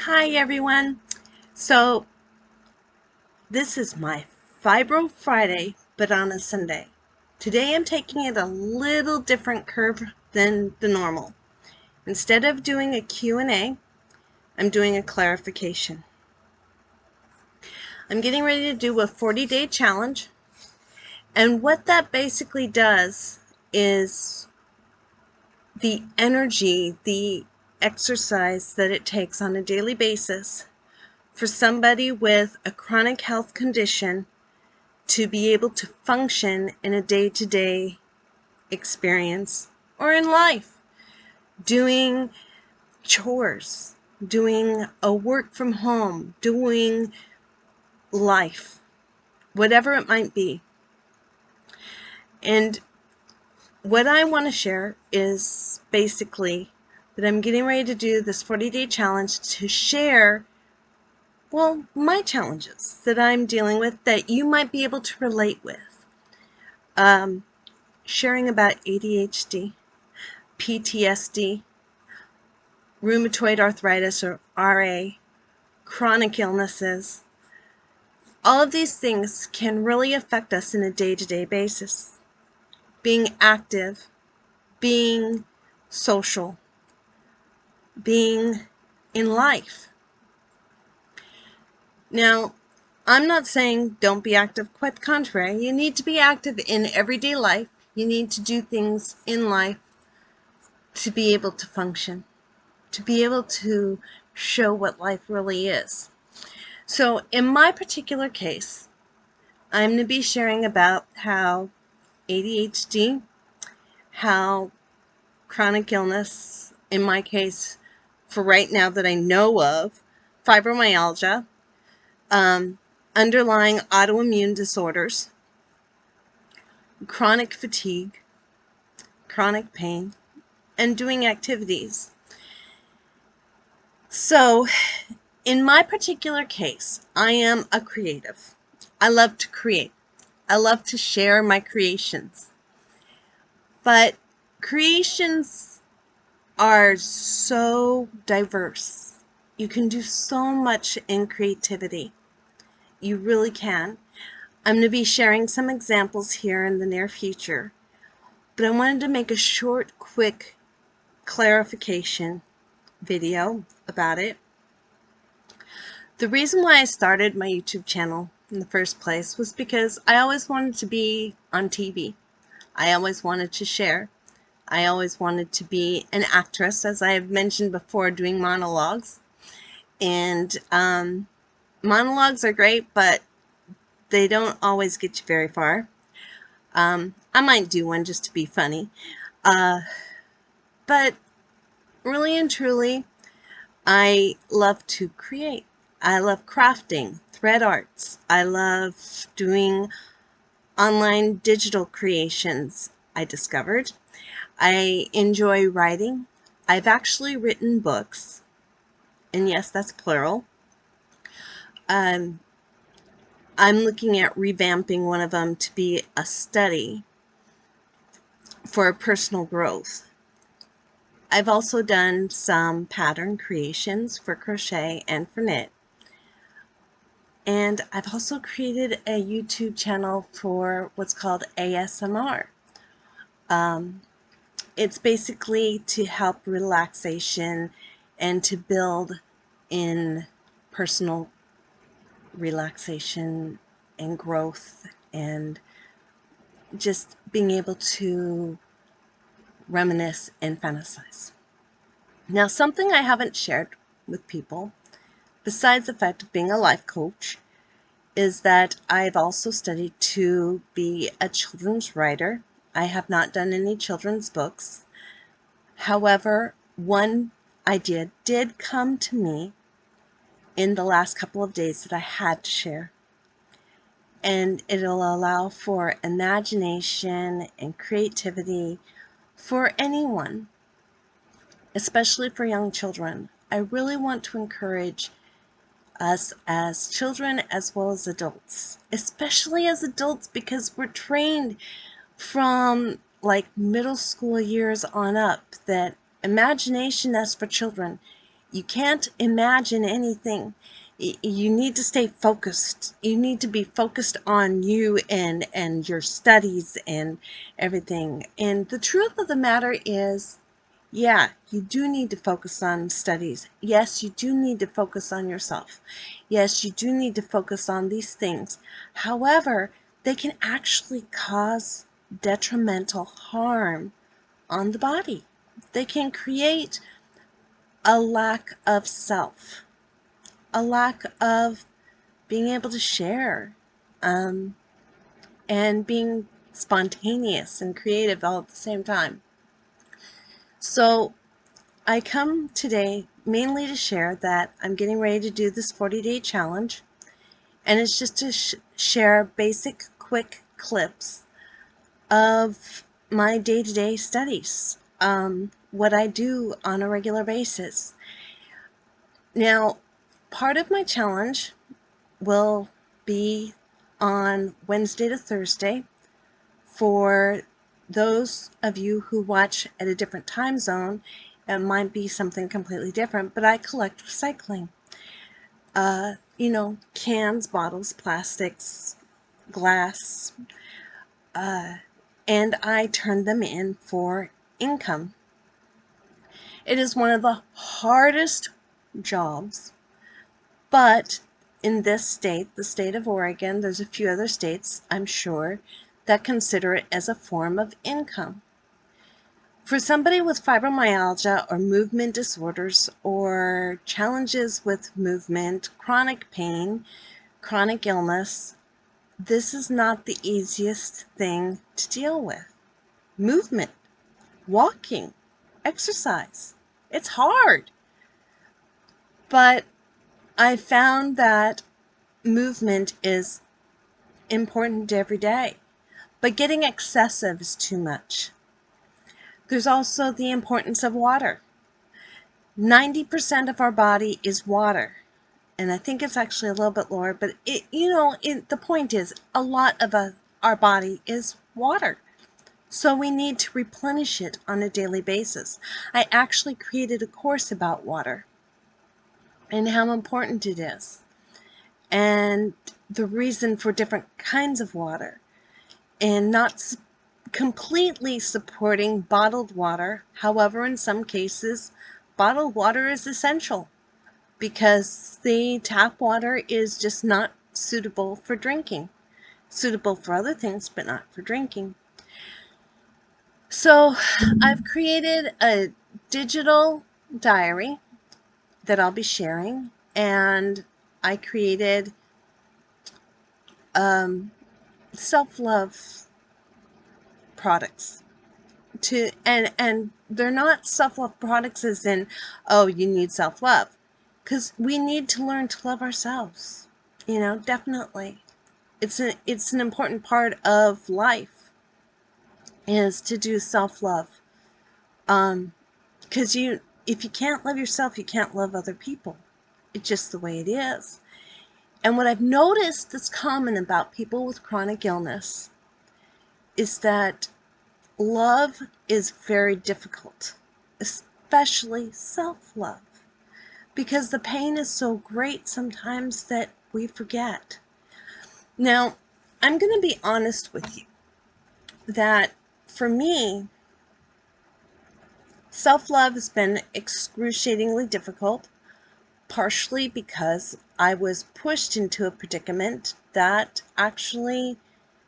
Hi everyone. So this is my Fibro Friday, but on a Sunday. Today I'm taking it a little different curve than the normal. Instead of doing a Q&A, I'm doing a clarification. I'm getting ready to do a 40-day challenge, and what that basically does is the energy, the exercise that it takes on a daily basis for somebody with a chronic health condition to be able to function in a day-to-day experience or in life, doing chores, doing a work from home, doing life, whatever it might be. And what I want to share is basically that I'm getting ready to do this 40-day challenge to share, well, my challenges that I'm dealing with that you might be able to relate with. Sharing about ADHD, PTSD, rheumatoid arthritis or RA, chronic illnesses. All of these things can really affect us in a day-to-day basis. Being active, being social, being in life. Now, I'm not saying don't be active, quite the contrary. You need to be active in everyday life. You need to do things in life to be able to function, to be able to show what life really is. So in my particular case, I'm going to be sharing about how ADHD, how chronic illness, in my case, for right now that I know of, fibromyalgia, underlying autoimmune disorders, chronic fatigue, chronic pain, and doing activities. So in my particular case, I am a creative. I love to create. I love to share my creations. But creations are so diverse. You can do so much in creativity. You really can. I'm going to be sharing some examples here in the near future. But I wanted to make a short, quick clarification video about it. The reason why I started my YouTube channel in the first place was because I always wanted to be on TV. I always wanted to share. I always wanted to be an actress, as I have mentioned before, doing monologues. And monologues are great, but they don't always get you very far. I might do one just to be funny. But really and truly, I love to create. I love crafting, thread arts. I love doing online digital creations, I discovered. I enjoy writing. I've actually written books, and yes, that's plural. I'm looking at revamping one of them to be a study for personal growth. I've also done some pattern creations for crochet and for knit. And I've also created a YouTube channel for what's called ASMR. It's basically to help relaxation and to build in personal relaxation and growth and just being able to reminisce and fantasize. Now, something I haven't shared with people, besides the fact of being a life coach, is that I've also studied to be a children's writer. I have not done any children's books. However, one idea did come to me in the last couple of days that I had to share. And it'll allow for imagination and creativity for anyone, especially for young children. I really want to encourage us as children as well as adults, especially as adults, because we're trained from like middle school years on up that imagination, as for children, You can't imagine anything. You need to stay focused. You need to be focused on you and your studies and everything. And the truth of the matter is, yeah, you do need to focus on studies. Yes, you do need to focus on yourself. Yes, you do need to focus on these things. However, they can actually cause detrimental harm on the body. They can create a lack of self, a lack of being able to share, and being spontaneous and creative all at the same time. So I come today mainly to share that I'm getting ready to do this 40-day challenge, and it's just to share basic, quick clips of my day-to-day studies, what I do on a regular basis. Now, part of my challenge will be on Wednesday to Thursday. For those of you who watch at a different time zone, it might be something completely different, but I collect recycling. Cans, bottles, plastics, glass, and I turn them in for income. It is one of the hardest jobs, but in this state, the state of Oregon, there's a few other states, I'm sure, that consider it as a form of income. For somebody with fibromyalgia or movement disorders or challenges with movement, chronic pain, chronic illness, this is not the easiest thing to deal with. Movement, walking, exercise, it's hard. But I found that movement is important every day, but getting excessive is too much. There's also the importance of water. 90% of our body is water, and I think it's actually a little bit lower, but the point is a lot of our body is water. So we need to replenish it on a daily basis. I actually created a course about water and how important it is, and the reason for different kinds of water, and not completely supporting bottled water. However, in some cases, bottled water is essential because the tap water is just not suitable for drinking. Suitable for other things, but not for drinking. So I've created a digital diary that I'll be sharing, and I created SelfLove products and they're not self-love products as in, oh, you need self-love, because we need to learn to love ourselves. Definitely it's an important part of life is to do self-love, because if you can't love yourself, you can't love other people. It's just the way it is. And what I've noticed that's common about people with chronic illness is that love is very difficult, especially self-love, because the pain is so great sometimes that we forget. Now, I'm going to be honest with you that for me, self-love has been excruciatingly difficult, partially because I was pushed into a predicament that actually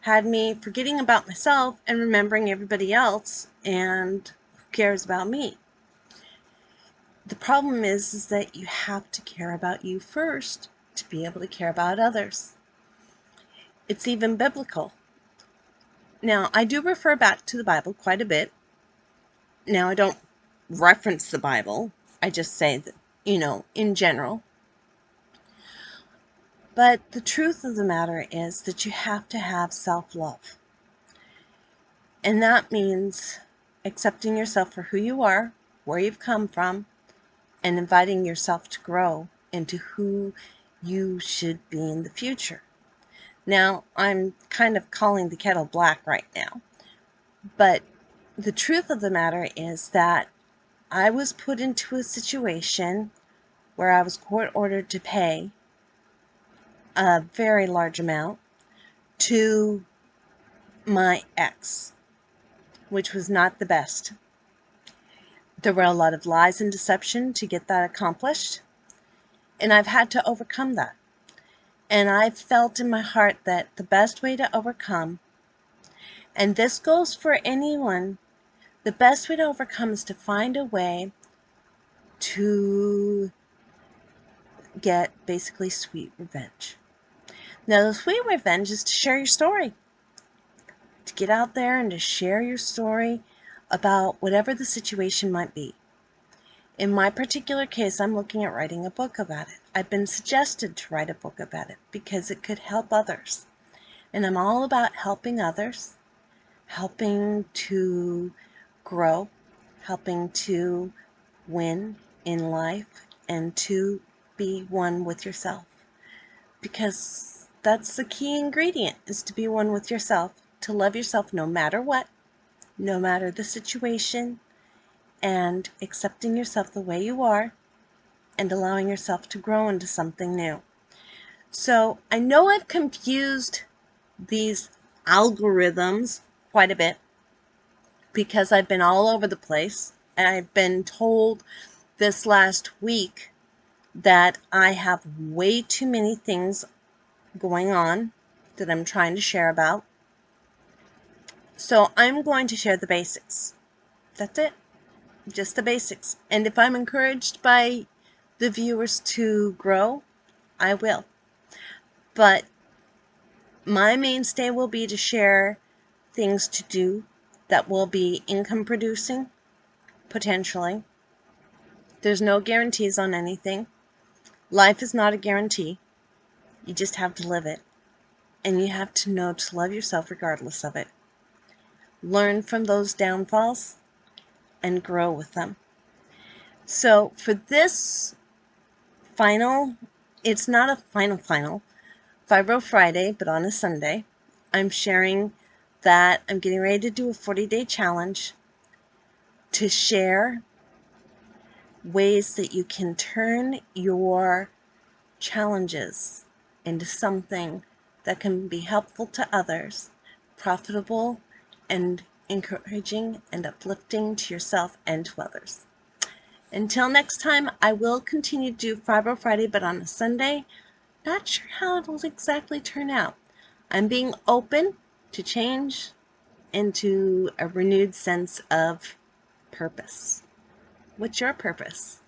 had me forgetting about myself and remembering everybody else, and who cares about me? The problem is that you have to care about you first to be able to care about others. It's even biblical. Now, I do refer back to the Bible quite a bit. Now, I don't reference the Bible. I just say that, in general. But the truth of the matter is that you have to have self-love. And that means accepting yourself for who you are, where you've come from, and inviting yourself to grow into who you should be in the future. Now, I'm kind of calling the kettle black right now, but the truth of the matter is that I was put into a situation where I was court ordered to pay a very large amount to my ex, which was not the best. There were a lot of lies and deception to get that accomplished, and I've had to overcome that. And I felt in my heart that the best way to overcome, and this goes for anyone, the best way to overcome is to find a way to get basically sweet revenge. Now, the sweet revenge is to share your story, to get out there and to share your story about whatever the situation might be. In my particular case, I'm looking at writing a book about it. I've been suggested to write a book about it because it could help others. And I'm all about helping others, helping to grow, helping to win in life, and to be one with yourself. Because that's the key ingredient, is to be one with yourself, to love yourself no matter what, no matter the situation, and accepting yourself the way you are, and allowing yourself to grow into something new. So I know I've confused these algorithms quite a bit because I've been all over the place, and I've been told this last week that I have way too many things going on that I'm trying to share about. So I'm going to share the basics. That's it. Just the basics. And if I'm encouraged by the viewers to grow, I will. But my mainstay will be to share things to do that will be income producing, potentially. There's no guarantees on anything. Life is not a guarantee. You just have to live it. And you have to know to love yourself regardless of it. Learn from those downfalls and grow with them. So for this final, it's not a final, Fibro Friday, but on a Sunday, I'm sharing that I'm getting ready to do a 40-day challenge to share ways that you can turn your challenges into something that can be helpful to others, profitable and encouraging and uplifting to yourself and to others. Until next time, I will continue to do Fibro Friday, but on a Sunday. Not sure how it will exactly turn out. I'm being open to change into a renewed sense of purpose. What's your purpose?